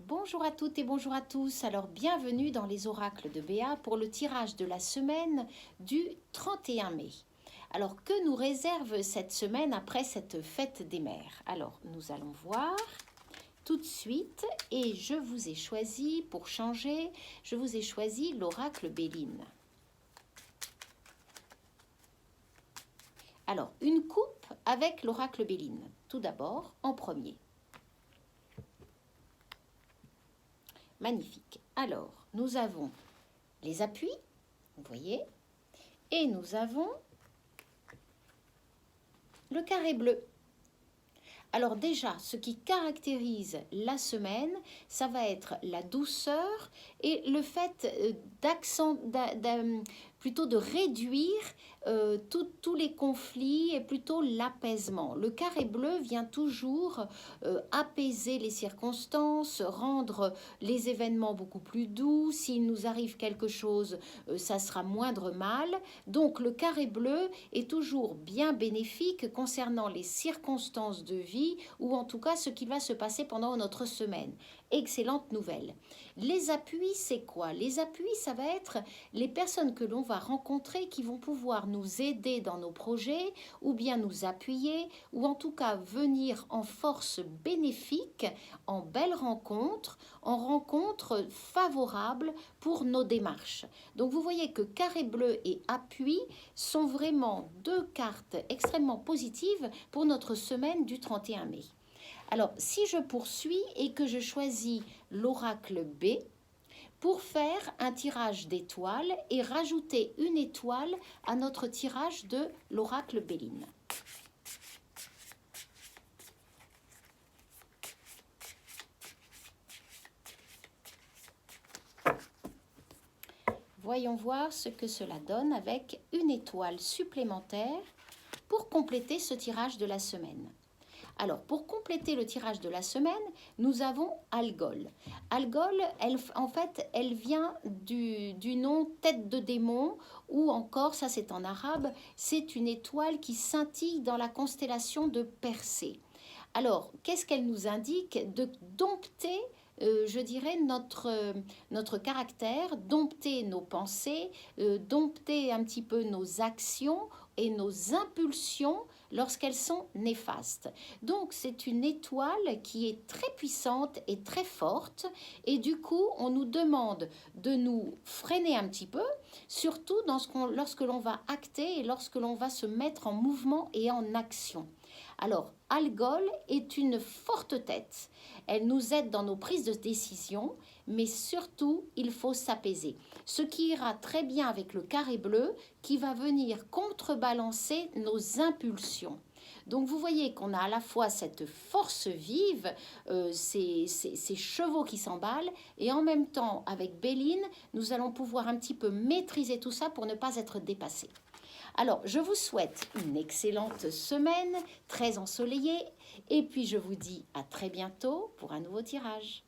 Bonjour à toutes et bonjour à tous. Alors bienvenue dans les oracles de Béa pour le tirage de la semaine du 31 mai. Alors que nous réserve cette semaine après cette fête des mères? Alors nous allons voir tout de suite et je vous ai choisi pour changer, je vous ai choisi l'oracle Béline. Alors une coupe avec l'oracle Béline. Tout d'abord en premier. Magnifique. Alors, nous avons les appuis, vous voyez, et nous avons le carré bleu. Alors déjà, ce qui caractérise la semaine, ça va être la douceur et le fait plutôt de réduire tous les conflits et plutôt l'apaisement. Le carré bleu vient toujours apaiser les circonstances, rendre les événements beaucoup plus doux. S'il nous arrive quelque chose, ça sera moindre mal. Donc le carré bleu est toujours bien bénéfique concernant les circonstances de vie ou en tout cas ce qui va se passer pendant notre semaine. Excellente nouvelle. Les appuis, c'est quoi? Les appuis, ça va être les personnes que l'on va rencontrer qui vont pouvoir nous aider dans nos projets ou bien nous appuyer ou en tout cas venir en force bénéfique, en belle rencontre, en rencontre favorable pour nos démarches. Donc vous voyez que carré bleu et appui sont vraiment deux cartes extrêmement positives pour notre semaine du 31 mai. Alors, si je poursuis et que je choisis l'oracle B pour faire un tirage d'étoiles et rajouter une étoile à notre tirage de l'oracle Béline. Voyons voir ce que cela donne avec une étoile supplémentaire pour compléter ce tirage de la semaine. Alors, pour compléter le tirage de la semaine, nous avons Algol. Algol, elle vient du nom tête de démon, ou encore, ça c'est en arabe, c'est une étoile qui scintille dans la constellation de Persée. Alors, qu'est-ce qu'elle nous indique? De dompter je dirais, notre caractère, dompter nos pensées, dompter un petit peu nos actions et nos impulsions lorsqu'elles sont néfastes. Donc, c'est une étoile qui est très puissante et très forte et du coup, on nous demande de nous freiner un petit peu, surtout lorsque l'on va acter et lorsque l'on va se mettre en mouvement et en action. Alors, Algol est une forte tête. Elle nous aide dans nos prises de décision, mais surtout, il faut s'apaiser. Ce qui ira très bien avec le carré bleu qui va venir contrebalancer nos impulsions. Donc vous voyez qu'on a à la fois cette force vive, ces chevaux qui s'emballent, et en même temps, avec Béline, nous allons pouvoir un petit peu maîtriser tout ça pour ne pas être dépassés. Alors, je vous souhaite une excellente semaine, très ensoleillée, et puis je vous dis à très bientôt pour un nouveau tirage.